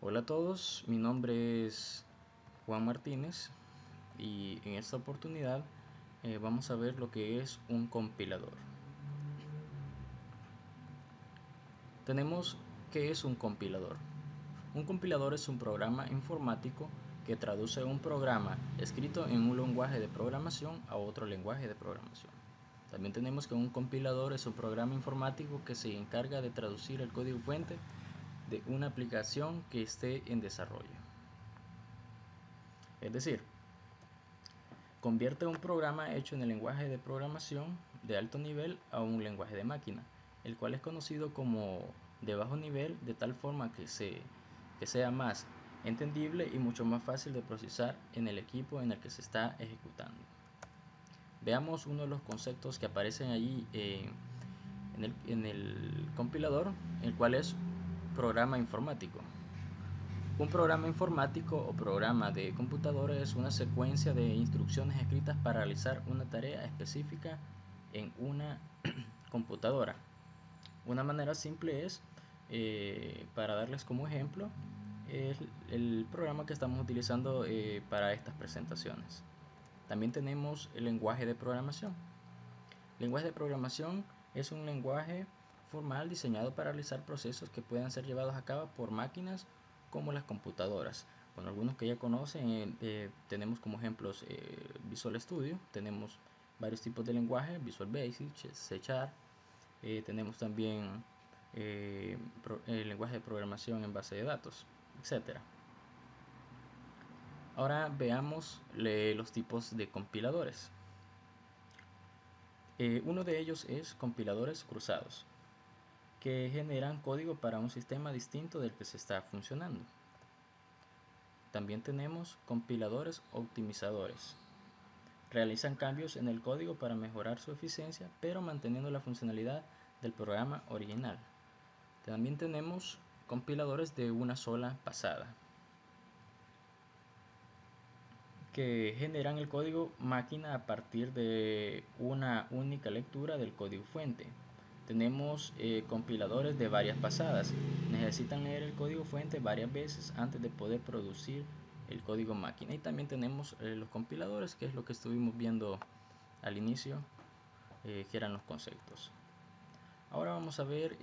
Hola a todos, mi nombre es Juan Martínez y en esta oportunidad vamos a ver lo que es un compilador. Tenemos ¿qué es un compilador? Un compilador es un programa informático que traduce un programa escrito en un lenguaje de programación a otro lenguaje de programación. También tenemos que un compilador es un programa informático que se encarga de traducir el código fuente de una aplicación que esté en desarrollo. Es decir, convierte un programa hecho en el lenguaje de programación de alto nivel a un lenguaje de máquina, el cual es conocido como de bajo nivel, de tal forma que sea más entendible y mucho más fácil de procesar en el equipo en el que se está ejecutando. Veamos uno de los conceptos que aparecen allí en el compilador, el cual es programa informático. Un programa informático o programa de computadora es una secuencia de instrucciones escritas para realizar una tarea específica en una computadora. Una manera simple es, para darles como ejemplo, el programa que estamos utilizando para estas presentaciones. También tenemos el lenguaje de programación. El lenguaje de programación es un lenguaje formal diseñado para realizar procesos que puedan ser llevados a cabo por máquinas como las computadoras. Bueno, algunos que ya conocen, tenemos como ejemplos Visual Studio, tenemos varios tipos de lenguaje, Visual Basic, C#, tenemos también el lenguaje de programación en base de datos, etc. Ahora veamos los tipos de compiladores. Uno de ellos es compiladores cruzados, que generan código para un sistema distinto del que se está funcionando. También tenemos compiladores optimizadores. Realizan cambios en el código para mejorar su eficiencia, pero manteniendo la funcionalidad del programa original. También tenemos compiladores de una sola pasada, que generan el código máquina a partir de una única lectura del código fuente. Tenemos compiladores de varias pasadas. Necesitan leer el código fuente varias veces antes de poder producir el código máquina. Y también tenemos los compiladores, que es lo que estuvimos viendo al inicio, que eran los conceptos. Ahora vamos a ver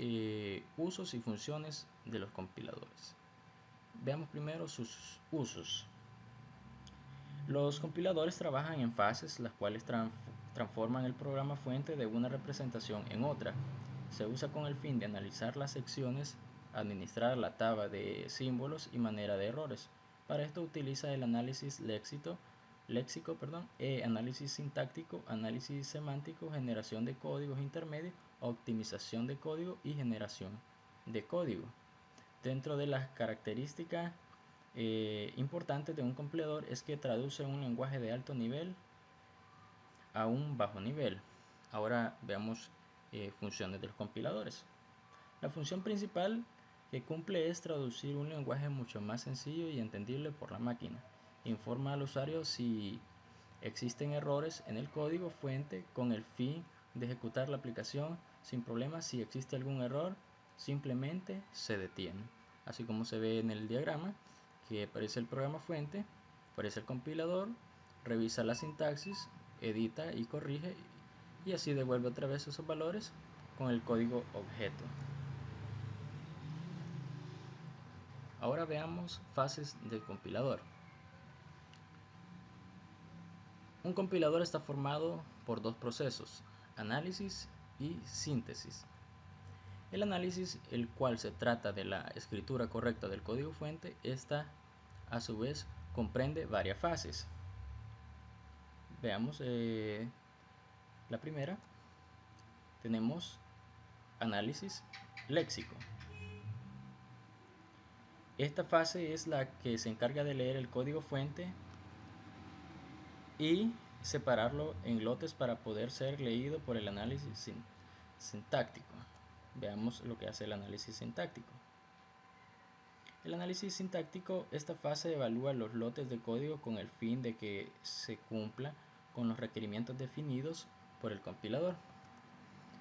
usos y funciones de los compiladores. Veamos primero sus usos. Los compiladores trabajan en fases, las cuales transforman el programa fuente de una representación en otra. Se usa con el fin de analizar las secciones, administrar la tabla de símbolos y manera de errores. Para esto utiliza el análisis léxico, análisis sintáctico, análisis semántico, generación de códigos intermedios, optimización de código y generación de código. Dentro de las características importantes de un compilador es que traduce un lenguaje de alto nivel a un bajo nivel. Ahora veamos funciones de los compiladores. La función principal que cumple es traducir un lenguaje mucho más sencillo y entendible por la máquina. Informa al usuario si existen errores en el código fuente con el fin de ejecutar la aplicación sin problemas. Si existe algún error, simplemente se detiene. Así como se ve en el diagrama, que aparece el programa fuente, aparece el compilador, revisa la sintaxis, edita y corrige, y así devuelve otra vez esos valores con el código objeto. Ahora veamos fases del compilador. Un compilador está formado por dos procesos, análisis y síntesis. El análisis, el cual se trata de la escritura correcta del código fuente, esta a su vez comprende varias fases. Veamos la primera. Tenemos análisis léxico. Esta fase es la que se encarga de leer el código fuente y separarlo en lotes para poder ser leído por el análisis sintáctico. Veamos lo que hace el análisis sintáctico. El análisis sintáctico, esta fase evalúa los lotes de código con el fin de que se cumpla con los requerimientos definidos por el compilador.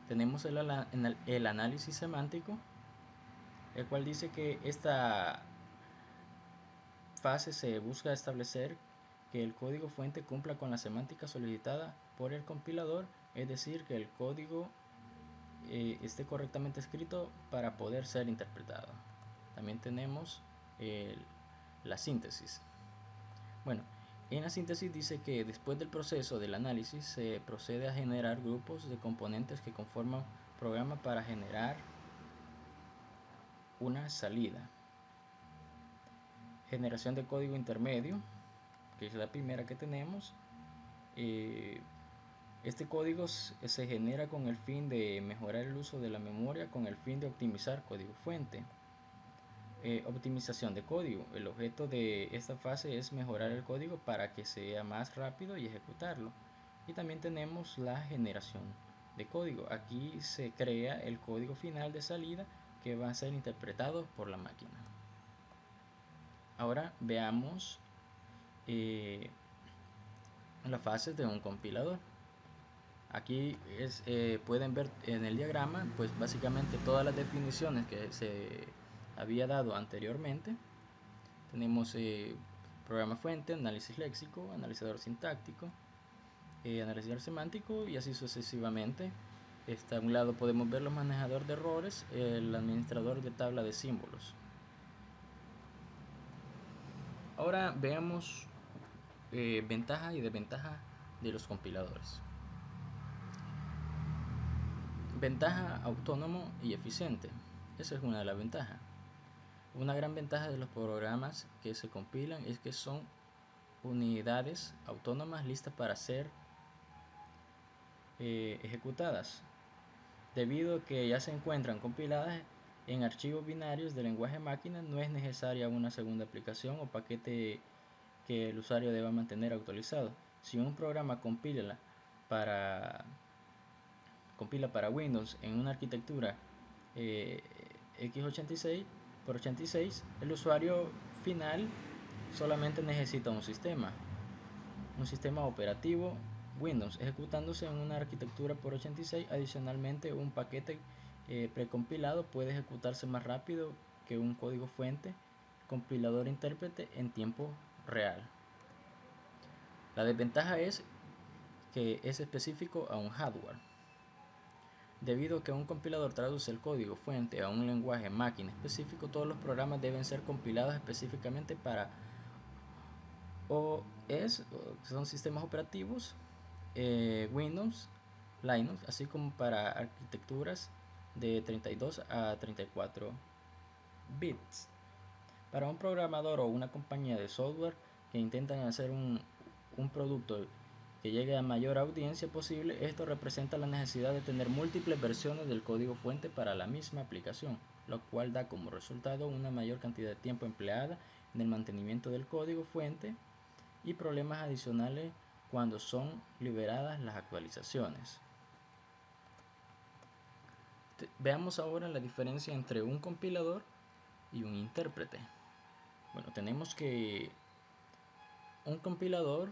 Tenemos el análisis semántico, el cual dice que esta fase se busca establecer que el código fuente cumpla con la semántica solicitada por el compilador, es decir, que el código esté correctamente escrito para poder ser interpretado. También tenemos la síntesis. Bueno, en la síntesis dice que después del proceso del análisis se procede a generar grupos de componentes que conforman programa para generar una salida. Generación de código intermedio, que es la primera que tenemos. Este código se genera con el fin de mejorar el uso de la memoria con el fin de optimizar código fuente. Optimización de código. El objeto de esta fase es mejorar el código para que sea más rápido y ejecutarlo. Y también tenemos la generación de código. Aquí se crea el código final de salida que va a ser interpretado por la máquina. Ahora veamos las fases de un compilador. Aquí pueden ver en el diagrama, pues básicamente todas las definiciones que se había dado anteriormente. Tenemos programa fuente, análisis léxico, analizador sintáctico, analizador semántico y así sucesivamente. A un lado podemos ver los manejadores de errores, el administrador de tabla de símbolos. Ahora veamos ventajas y desventajas de los compiladores. Ventaja: autónomo y eficiente. Esa es una de las ventajas. Una gran ventaja de los programas que se compilan es que son unidades autónomas listas para ser ejecutadas, debido a que ya se encuentran compiladas en archivos binarios de lenguaje máquina. No es necesaria una segunda aplicación o paquete que el usuario deba mantener actualizado. Si un programa compila para Windows en una arquitectura x86 por 86, el usuario final solamente necesita un sistema operativo Windows ejecutándose en una arquitectura por 86. Adicionalmente, un paquete precompilado puede ejecutarse más rápido que un código fuente compilador intérprete en tiempo real. La desventaja es que es específico a un hardware. Debido a que un compilador traduce el código fuente a un lenguaje máquina específico, todos los programas deben ser compilados específicamente para OS, que son sistemas operativos, Windows, Linux, así como para arquitecturas de 32 a 34 bits. Para un programador o una compañía de software que intentan hacer un producto que llegue a mayor audiencia posible, esto representa la necesidad de tener múltiples versiones del código fuente para la misma aplicación, lo cual da como resultado una mayor cantidad de tiempo empleada en el mantenimiento del código fuente y problemas adicionales cuando son liberadas las actualizaciones. Veamos ahora la diferencia entre un compilador y un intérprete. Bueno, tenemos que un compilador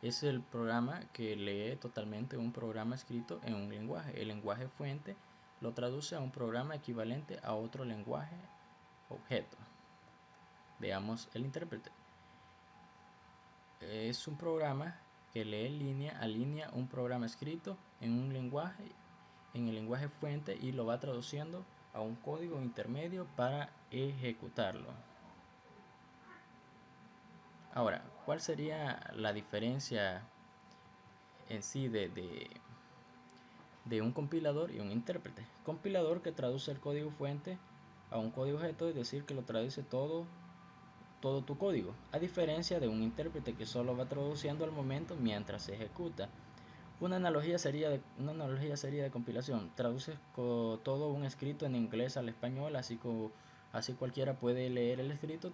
es el programa que lee totalmente un programa escrito en un lenguaje. El lenguaje fuente lo traduce a un programa equivalente a otro lenguaje objeto. Veamos el intérprete. Es un programa que lee línea a línea un programa escrito en un lenguaje, en el lenguaje fuente, y lo va traduciendo a un código intermedio para ejecutarlo. Ahora, ¿cuál sería la diferencia en sí de un compilador y un intérprete? Compilador, que traduce el código fuente a un código objeto, es decir, que lo traduce todo tu código, a diferencia de un intérprete que solo va traduciendo al momento mientras se ejecuta. Una analogía sería de compilación: traduce todo un escrito en inglés al español, así cualquiera puede leer el escrito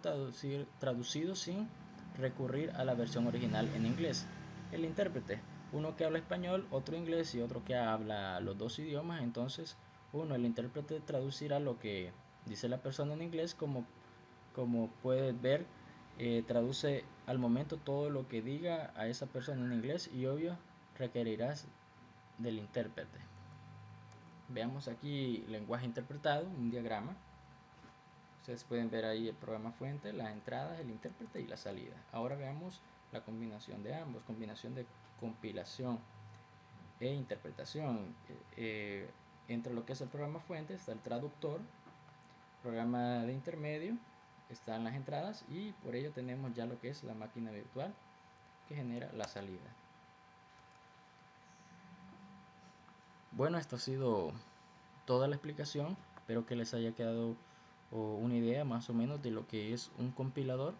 traducido sin recurrir a la versión original en inglés. El intérprete: uno que habla español, otro inglés y otro que habla los dos idiomas. Entonces, el intérprete traducirá lo que dice la persona en inglés, como puedes ver, traduce al momento todo lo que diga a esa persona en inglés, y obvio requerirás del intérprete. Veamos aquí lenguaje interpretado, un diagrama. Ustedes pueden ver ahí el programa fuente, las entradas, el intérprete y la salida. Ahora veamos la combinación de ambos, combinación de compilación e interpretación. Entre lo que es el programa fuente está el traductor, programa de intermedio, están las entradas y por ello tenemos ya lo que es la máquina virtual que genera la salida. Bueno, esto ha sido toda la explicación. Espero que les haya quedado una idea más o menos de lo que es un compilador